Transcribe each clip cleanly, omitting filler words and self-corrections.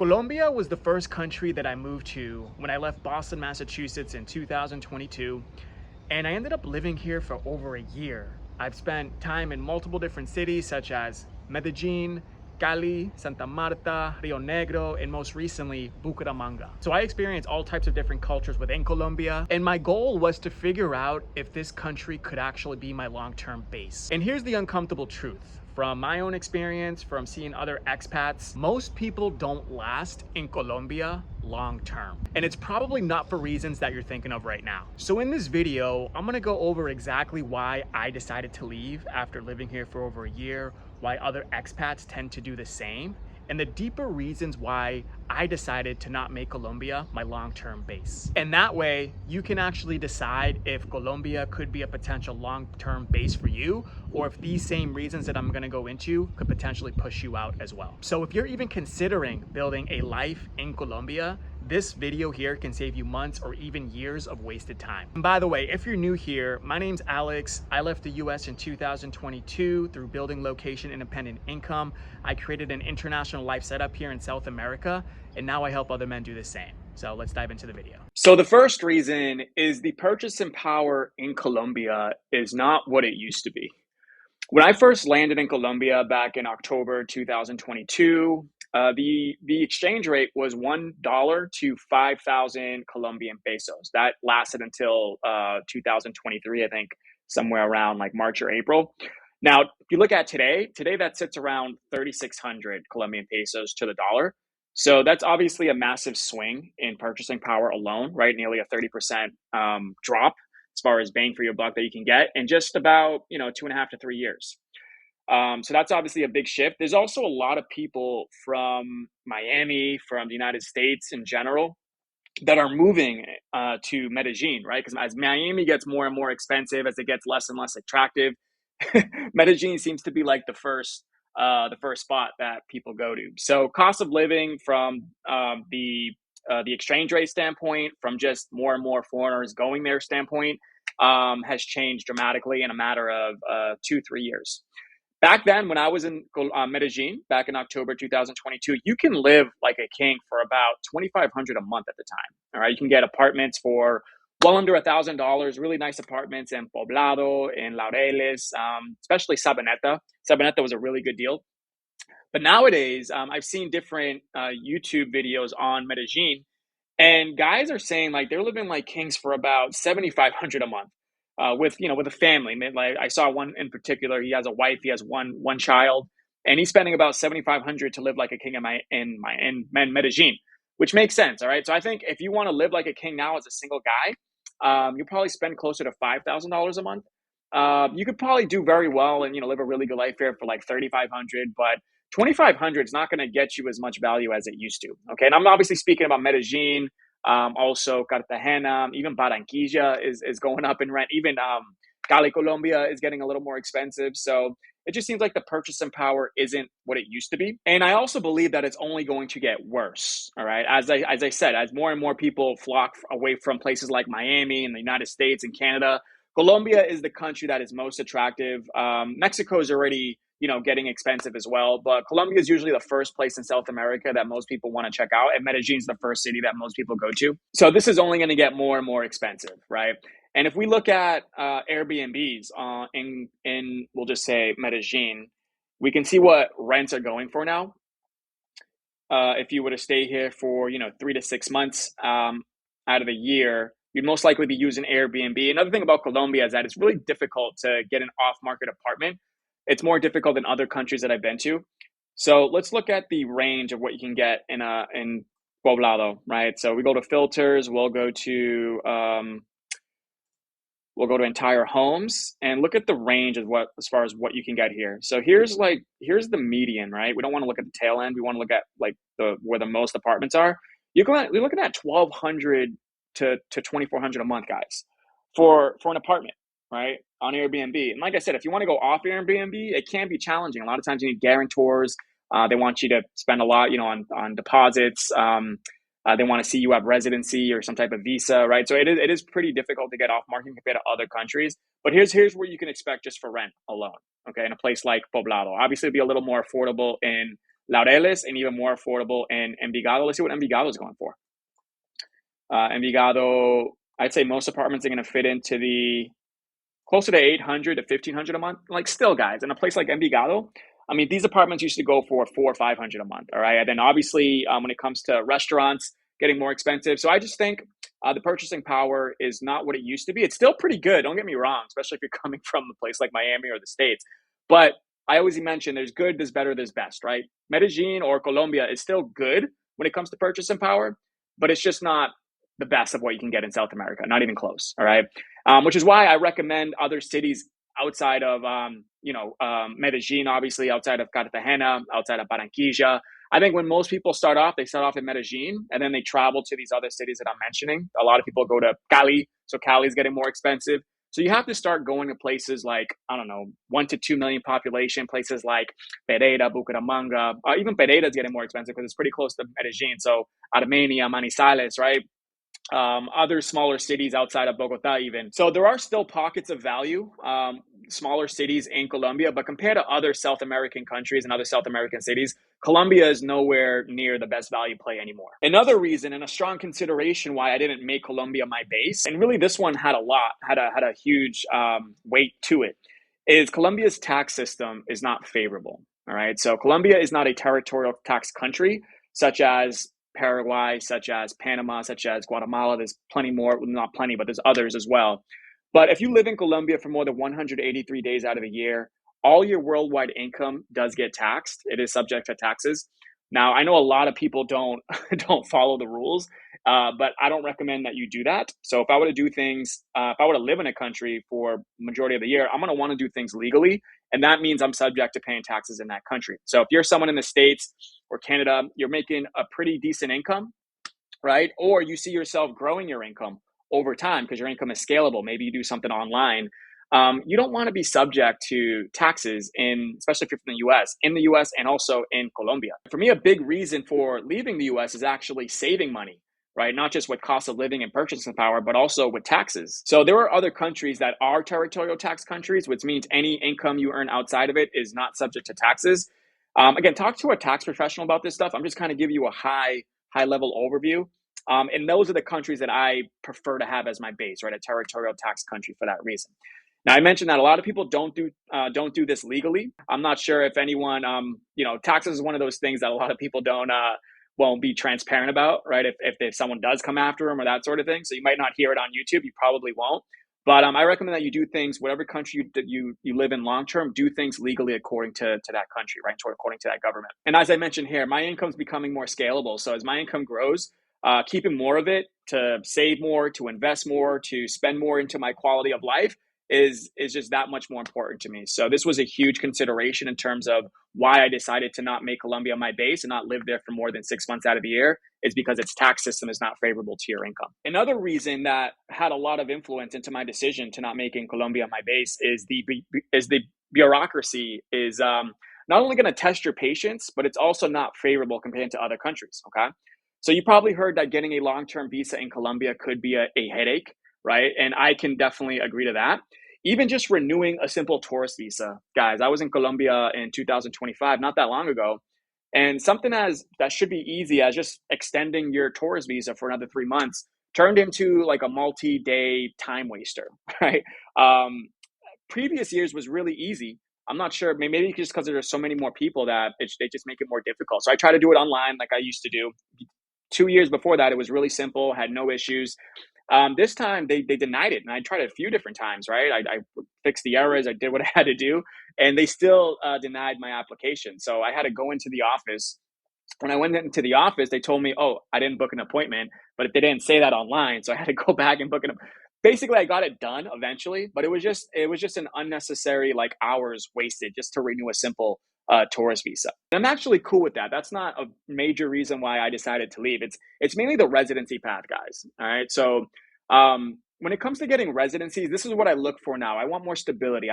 Colombia was the first country that I moved to when I left Boston, Massachusetts in 2022, and I ended up living here for over a year. I've spent time in multiple different cities such as Medellin, Cali, Santa Marta, Rio Negro, and most recently, Bucaramanga. So I experienced all types of different cultures within Colombia, and my goal was to figure out if this country could actually be my long-term base. And here's the uncomfortable truth. From my own experience, from seeing other expats, most people don't last in Colombia long term. And it's probably not for reasons that you're thinking of right now. So in this video, I'm gonna go over exactly why I decided to leave after living here for over a year, why other expats tend to do the same, and the deeper reasons why I decided to not make Colombia my long-term base. And that way, you can actually decide if Colombia could be a potential long-term base for you, or if these same reasons that I'm gonna go into could potentially push you out as well. So if you're even considering building a life in Colombia, this video here can save you months or even years of wasted time. And by the way, if you're new here, my name's Alex. I left the US in 2022 through building location independent income. I created an international life setup here in South America, and now I help other men do the same. So let's dive into the video. So the first reason is the purchasing power in Colombia is not what it used to be. When I first landed in Colombia back in October 2022, the exchange rate was $1 to 5,000 Colombian pesos. That lasted until 2023, I think, somewhere around like March or April. Now, if you look at today that sits around 3,600 Colombian pesos to the dollar. So that's obviously a massive swing in purchasing power alone, right? Nearly a 30% drop as far as bang for your buck that you can get in just about 2.5 to 3 years. So that's obviously a big shift. There's also a lot of people from Miami, from the United States in general, that are moving to Medellin, right? Because as Miami gets more and more expensive, as it gets less and less attractive, Medellin seems to be like the first spot that people go to. So cost of living from the exchange rate standpoint, from just more and more foreigners going there standpoint, has changed dramatically in a matter of 2-3 years. Back then, when I was in Medellin, back in October 2022, you can live like a king for about $2,500 a month at the time. All right, you can get apartments for well under $1,000. Really nice apartments in Poblado, in Laureles, especially Sabaneta. Sabaneta was a really good deal. But nowadays, I've seen different YouTube videos on Medellin, and guys are saying like they're living like kings for about $7,500 a month. With a family. Like I saw one in particular. He has a wife. He has one child, and he's spending about $7,500 to live like a king in Medellin, which makes sense. All right. So I think if you want to live like a king now as a single guy, you probably spend closer to $5,000 a month. You could probably do very well and live a really good life here for like $3,500, but $2,500 is not going to get you as much value as it used to. Okay, and I'm obviously speaking about Medellin. Also Cartagena, even Barranquilla is going up in rent. Even Cali, Colombia is getting a little more expensive. So it just seems like the purchasing power isn't what it used to be. And I also believe that it's only going to get worse. All right. As I said, as more and more people flock away from places like Miami and the United States and Canada, Colombia is the country that is most attractive. Mexico is already getting expensive as well. But Colombia is usually the first place in South America that most people want to check out. And Medellin is the first city that most people go to. So this is only going to get more and more expensive, right? And if we look at Airbnbs in we'll just say Medellin, we can see what rents are going for now. If you were to stay here for 3 to 6 months out of the year, you'd most likely be using Airbnb. Another thing about Colombia is that it's really difficult to get an off-market apartment. It's more difficult than other countries that I've been to. So let's look at the range of what you can get in Poblado, right? So we go to filters, we'll go to entire homes and look at the range of as far as what you can get here. So here's the median, right? We don't want to look at the tail end. We want to look at like where the most apartments are. We're looking at $1,200 to $2,400 a month, guys, for an apartment, right, on Airbnb. And like I said, if you want to go off Airbnb, it can be challenging. A lot of times you need guarantors. They want you to spend a lot, on deposits. They want to see you have residency or some type of visa, right? So it is pretty difficult to get off market compared to other countries. But here's where you can expect just for rent alone, okay, in a place like Poblado. Obviously, it'd be a little more affordable in Laureles, and even more affordable in Envigado. Let's see what Envigado is going for. Envigado, I'd say most apartments are going to fit into the closer to 800 to 1500 a month. Like still, guys, in a place like Envigado, I mean, these apartments used to go for 4 or 500 a month. All right, and then obviously when it comes to restaurants, getting more expensive. So I just think the purchasing power is not what it used to be. It's still pretty good. Don't get me wrong, especially if you're coming from a place like Miami or the States. But I always mention there's good, there's better, there's best, right? Medellin or Colombia is still good when it comes to purchasing power, but it's just not the best of what you can get in South America. Not even close. All right, which is why I recommend other cities outside of Medellin, obviously outside of Cartagena, outside of Barranquilla. I think when most people start off, they start off in Medellin and then they travel to these other cities that I'm mentioning. A lot of people go to Cali, so Cali is getting more expensive. So you have to start going to places like, I don't know, 1 to 2 million population, places like Pereira, Bucaramanga. Even Pereira is getting more expensive because it's pretty close to Medellin. So Armenia, Manizales, right? Other smaller cities outside of Bogota, even. So there are still pockets of value, smaller cities in Colombia, but compared to other South American countries and other South American cities, Colombia is nowhere near the best value play anymore. Another reason and a strong consideration why I didn't make Colombia my base, and really this one had a huge weight to it, is Colombia's tax system is not favorable. All right, so Colombia is not a territorial tax country, such as Paraguay, such as Panama, such as Guatemala. There's plenty more, well, not plenty, but there's others as well. But if you live in Colombia for more than 183 days out of the year, all your worldwide income does get taxed. It is subject to taxes. Now, I know a lot of people don't don't follow the rules, but I don't recommend that you do that. So if I were to do things, if I were to live in a country for majority of the year, I'm going to want to do things legally, and that means I'm subject to paying taxes in that country. So if you're someone in the States or Canada, you're making a pretty decent income, right? Or you see yourself growing your income over time because your income is scalable. Maybe you do something online. You don't want to be subject to taxes especially if you're from the US, in the US and also in Colombia. For me, a big reason for leaving the US is actually saving money, right? Not just with cost of living and purchasing power, but also with taxes. So there are other countries that are territorial tax countries, which means any income you earn outside of it is not subject to taxes. Again, talk to a tax professional about this stuff. I'm just kind of giving you a high level overview. And those are the countries that I prefer to have as my base, right? A territorial tax country for that reason. Now, I mentioned that a lot of people don't do this legally. I'm not sure if anyone, taxes is one of those things that a lot of people won't be transparent about, right? If someone does come after them or that sort of thing. So you might not hear it on YouTube. You probably won't. But I recommend that you do things, whatever country you live in long term, do things legally according to that country, right? According to that government. And as I mentioned here, my income's becoming more scalable. So as my income grows, keeping more of it to save more, to invest more, to spend more into my quality of life is just that much more important to me. So this was a huge consideration in terms of why I decided to not make Colombia my base and not live there for more than 6 months out of the year, is because its tax system is not favorable to your income. Another reason that had a lot of influence into my decision to not making Colombia my base is the bureaucracy is not only going to test your patience, but it's also not favorable compared to other countries. Okay. So you probably heard that getting a long-term visa in Colombia could be a headache, right? And I can definitely agree to that. Even just renewing a simple tourist visa, guys, I was in Colombia in 2025, not that long ago. And something that should be easy as just extending your tourist visa for another 3 months turned into like a multi-day time waster, right? Previous years was really easy. I'm not sure, maybe just because there's so many more people that they just make it more difficult. So I try to do it online like I used to do. 2 years before that, it was really simple, had no issues. This time they denied it, and I tried it a few different times, right? I fixed the errors, I did what I had to do, and they still denied my application. So I had to go into the office. When I went into the office, they told me, "Oh, I didn't book an appointment," but they didn't say that online, so I had to go back and book an. Basically, I got it done eventually, but it was just an unnecessary like hours wasted just to renew a simple tourist visa. And I'm actually cool with that. That's not a major reason why I decided to leave. It's mainly the residency path, guys. All right, so when it comes to getting residencies, this is what I look for now. I want more stability.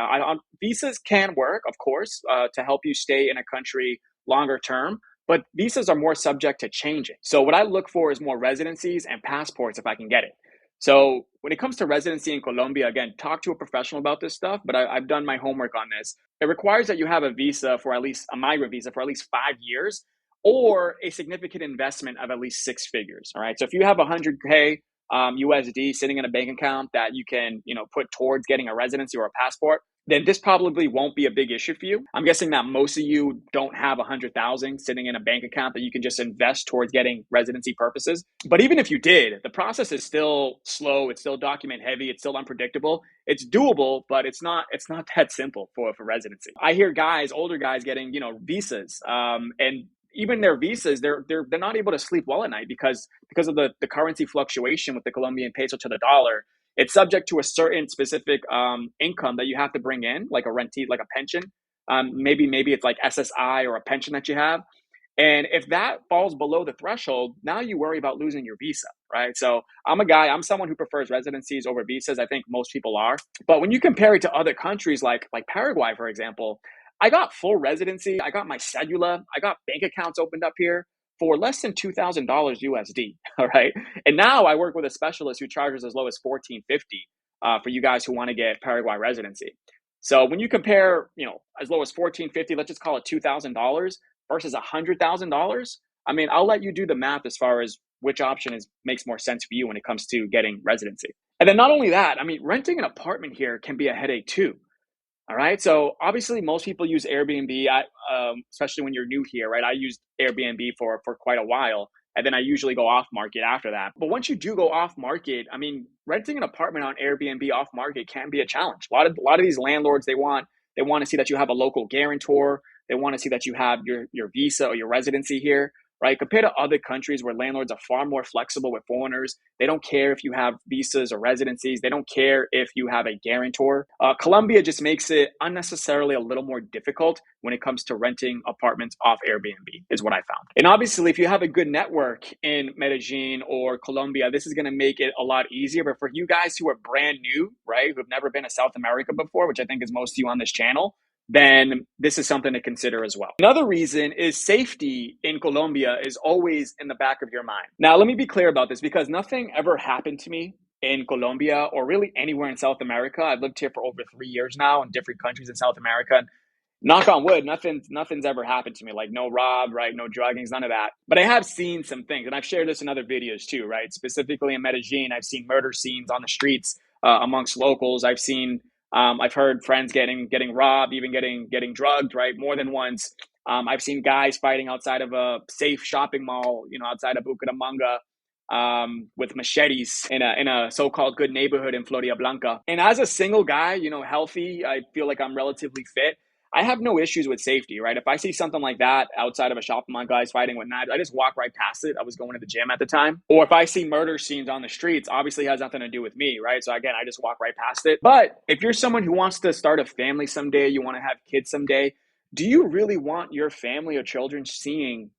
Visas can work, of course, to help you stay in a country longer term, but visas are more subject to changing. So what I look for is more residencies and passports if I can get it. So when it comes to residency in Colombia, again, talk to a professional about this stuff, but I've done my homework on this. It requires that you have a visa for at least a migrant visa for at least 5 years or a significant investment of at least six figures. All right. So if you have 100K USD sitting in a bank account that you can, put towards getting a residency or a passport, then this probably won't be a big issue for you. I'm guessing that most of you don't have 100,000 sitting in a bank account that you can just invest towards getting residency purposes. But even if you did, the process is still slow. It's still document heavy. It's still unpredictable. It's doable, but it's not that simple for residency. I hear guys, older guys, getting visas, and even their visas, they're not able to sleep well at night because of the currency fluctuation with the Colombian peso to the dollar. It's subject to a certain specific income that you have to bring in, like a rentee, like a pension. Maybe it's like SSI or a pension that you have. And if that falls below the threshold, now you worry about losing your visa, right? So I'm someone who prefers residencies over visas. I think most people are. But when you compare it to other countries like Paraguay, for example, I got full residency. I got my cedula. I got bank accounts opened up here for less than $2,000 USD. All right. And now I work with a specialist who charges as low as 1450 for you guys who want to get Paraguay residency. So when you compare, as low as 1450, let's just call it $2,000 versus $100,000. I mean, I'll let you do the math as far as which option makes more sense for you when it comes to getting residency. And then not only that, I mean, renting an apartment here can be a headache too. All right. So obviously, most people use Airbnb, especially when you're new here, right? I used Airbnb for quite a while, and then I usually go off market after that. But once you do go off market, I mean, renting an apartment on Airbnb off market can be a challenge. A lot of these landlords, they want to see that you have a local guarantor. They want to see that you have your visa or your residency here, right? Compared to other countries where landlords are far more flexible with foreigners, they don't care if you have visas or residencies. They don't care if you have a guarantor. Colombia just makes it unnecessarily a little more difficult when it comes to renting apartments off Airbnb, is what I found. And obviously, if you have a good network in Medellin or Colombia, this is going to make it a lot easier. But for you guys who are brand new, right, who have never been to South America before, which I think is most of you on this channel, then this is something to consider as well. Another reason is safety in Colombia is always in the back of your mind. Now, let me be clear about this because nothing ever happened to me in Colombia or really anywhere in South America. I've lived here for over 3 years now in different countries in South America. And knock on wood, nothing's ever happened to me. Like no rob, right? No druggings, none of that. But I have seen some things, and I've shared this in other videos too, right? Specifically in Medellin, I've seen murder scenes on the streets amongst locals. I've heard friends getting robbed, even getting drugged, right? More than once. I've seen guys fighting outside of a safe shopping mall, outside of Bucaramanga, with machetes in a so-called good neighborhood in Florida Blanca. And as a single guy, healthy, I feel like I'm relatively fit. I have no issues with safety, right? If I see something like that outside of a shopping mall, guys fighting with knives, I just walk right past it. I was going to the gym at the time. Or if I see murder scenes on the streets, obviously it has nothing to do with me, right? So again, I just walk right past it. But if you're someone who wants to start a family someday, you want to have kids someday, do you really want your family or children seeing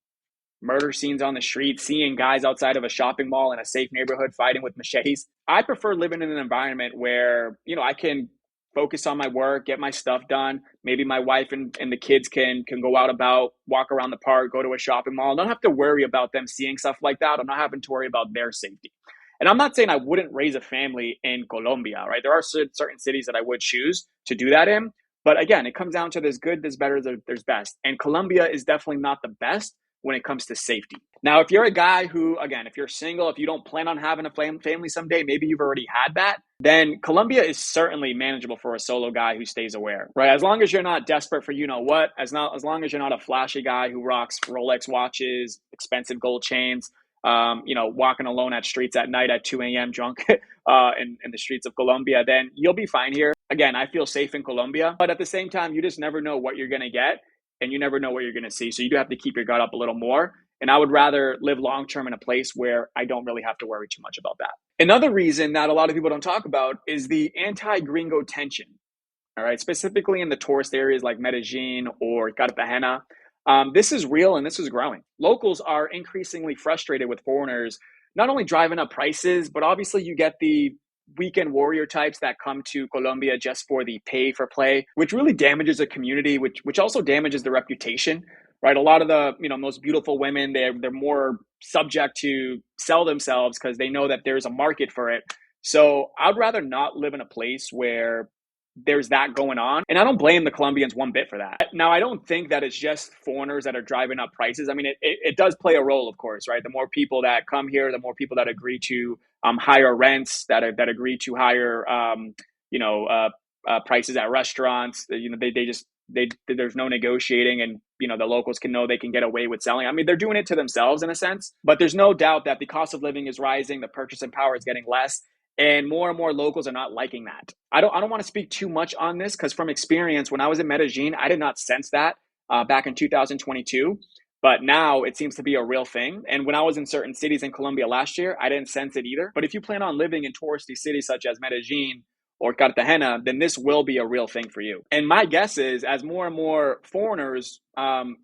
murder scenes on the street, seeing guys outside of a shopping mall in a safe neighborhood fighting with machetes? I prefer living in an environment where, I can focus on my work, get my stuff done. Maybe my wife and the kids can go out about, walk around the park, go to a shopping mall. I don't have to worry about them seeing stuff like that. I'm not having to worry about their safety. And I'm not saying I wouldn't raise a family in Colombia, right? There are certain cities that I would choose to do that in. But again, it comes down to there's good, there's better, there's best. And Colombia is definitely not the best when it comes to safety. Now, if you're a guy who, again, if you're single, if you don't plan on having a family someday, maybe you've already had that, then Colombia is certainly manageable for a solo guy who stays aware, right? As long as you're not desperate for what, as long as you're not a flashy guy who rocks Rolex watches, expensive gold chains, walking alone at streets at night at 2 a.m. drunk in the streets of Colombia, then you'll be fine here. Again, I feel safe in Colombia, but at the same time, you just never know what you're going to get and you never know what you're going to see. So you do have to keep your guard up a little more. And I would rather live long-term in a place where I don't really have to worry too much about that. Another reason that a lot of people don't talk about is the anti-gringo tension. All right, specifically in the tourist areas like Medellin or Cartagena. This is real and this is growing. Locals are increasingly frustrated with foreigners, not only driving up prices, but obviously you get the weekend warrior types that come to Colombia just for the pay for play, which really damages a community, which also damages the reputation, right? A lot of the most beautiful women, they're more subject to sell themselves because they know that there's a market for it. So I'd rather not live in a place where there's that going on. And I don't blame the Colombians one bit for that. Now, I don't think that it's just foreigners that are driving up prices. I mean, it does play a role, of course, right? The more people that come here, the more people that agree to higher rents, that agree to higher, you know, prices at restaurants. You know, they just there's no negotiating, and the locals can know they can get away with selling. I mean, they're doing it to themselves in a sense, but there's no doubt that the cost of living is rising, the purchasing power is getting less, and more locals are not liking that. I don't want to speak too much on this because from experience, when I was in Medellin, I did not sense that back in 2022. But now it seems to be a real thing. And when I was in certain cities in Colombia last year, I didn't sense it either. But if you plan on living in touristy cities such as Medellin or Cartagena, then this will be a real thing for you. And my guess is as more and more foreigners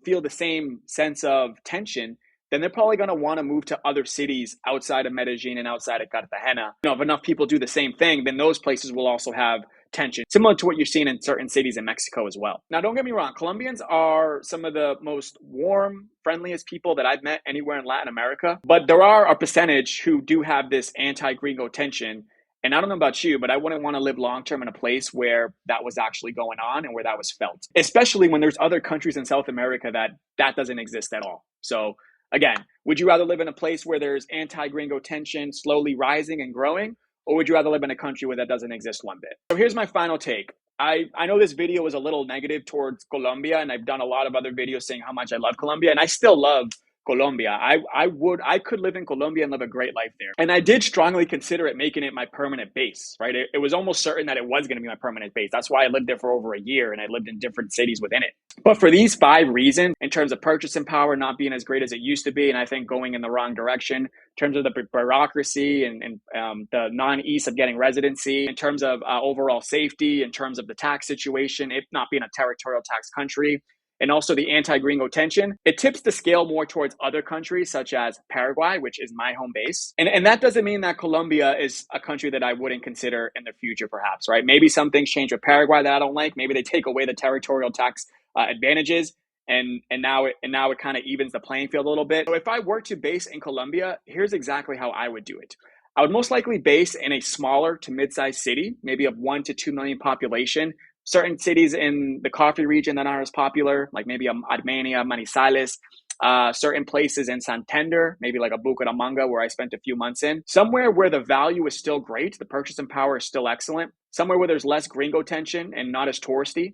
feel the same sense of tension, then they're probably going to want to move to other cities outside of Medellin and outside of Cartagena. If enough people do the same thing, then those places will also have tension, similar to what you're seeing in certain cities in Mexico as well. Now, don't get me wrong, Colombians are some of the most warm, friendliest people that I've met anywhere in Latin America, but there are a percentage who do have this anti-gringo tension. And I don't know about you, but I wouldn't want to live long-term in a place where that was actually going on and where that was felt, especially when there's other countries in South America that doesn't exist at all. So again, would you rather live in a place where there's anti-gringo tension slowly rising and growing, or would you rather live in a country where that doesn't exist one bit? So here's my final take. I know this video was a little negative towards Colombia, and I've done a lot of other videos saying how much I love Colombia, and I still love Colombia. I could live in Colombia and live a great life there. And I did strongly consider making it my permanent base, right? It was almost certain that it was going to be my permanent base. That's why I lived there for over a year, and I lived in different cities within it. But for these 5 reasons, in terms of purchasing power not being as great as it used to be, and I think going in the wrong direction, in terms of the bureaucracy and the non-ease of getting residency, in terms of overall safety, in terms of the tax situation, it not being a territorial tax country, and also the anti-gringo tension, it tips the scale more towards other countries such as Paraguay, which is my home base. And that doesn't mean that Colombia is a country that I wouldn't consider in the future, perhaps, right? Maybe some things change with Paraguay that I don't like. Maybe they take away the territorial tax advantages, and now it kind of evens the playing field a little bit. So if I were to base in Colombia, here's exactly how I would do it. I would most likely base in a smaller to mid-sized city, maybe of 1 to 2 million population. Certain cities in the coffee region that aren't as popular, like maybe Armenia, Manizales, certain places in Santander, maybe like a Bucaramanga where I spent a few months in. Somewhere where the value is still great, the purchasing power is still excellent. Somewhere where there's less gringo tension and not as touristy.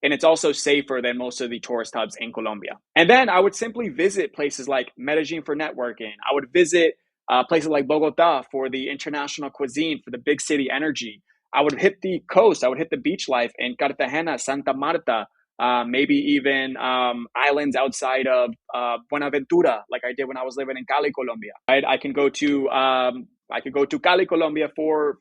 And it's also safer than most of the tourist hubs in Colombia. And then I would simply visit places like Medellin for networking. I would visit places like Bogota for the international cuisine, for the big city energy. I would hit the coast. I would hit the beach life in Cartagena, Santa Marta, maybe even islands outside of Buenaventura, like I did when I was living in Cali, Colombia. I can go to Cali, Colombia for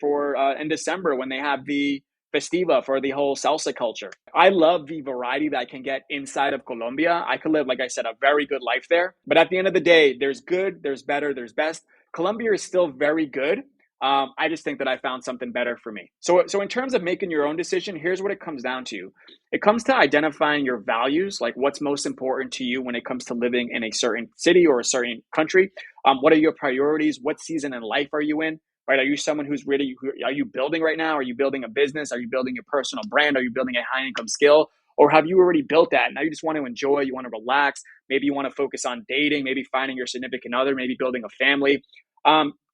in December when they have the festiva for the whole salsa culture. I love the variety that I can get inside of Colombia. I could live, like I said, a very good life there. But at the end of the day, there's good, there's better, there's best. Colombia is still very good. I just think that I found something better for me. So in terms of making your own decision, here's what it comes down to. It comes to identifying your values, like what's most important to you when it comes to living in a certain city or a certain country. What are your priorities? What season in life are you in? Right? Are you someone who's really, are you building right now? Are you building a business? Are you building your personal brand? Are you building a high income skill? Or have you already built that? Now you just want to enjoy, you want to relax. Maybe you want to focus on dating, maybe finding your significant other, maybe building a family.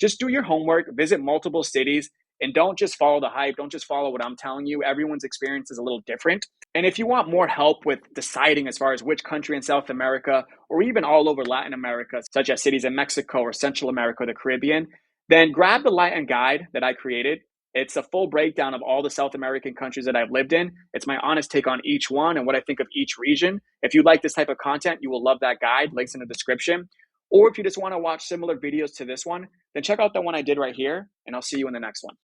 Just do your homework, visit multiple cities, and don't just follow the hype. Don't just follow what I'm telling you. Everyone's experience is a little different. And if you want more help with deciding as far as which country in South America, or even all over Latin America, such as cities in Mexico or Central America or the Caribbean, then grab the Latin guide that I created. It's a full breakdown of all the South American countries that I've lived in. It's my honest take on each one and what I think of each region. If you like this type of content, you will love that guide. Links in the description. Or if you just want to watch similar videos to this one, then check out the one I did right here, and I'll see you in the next one.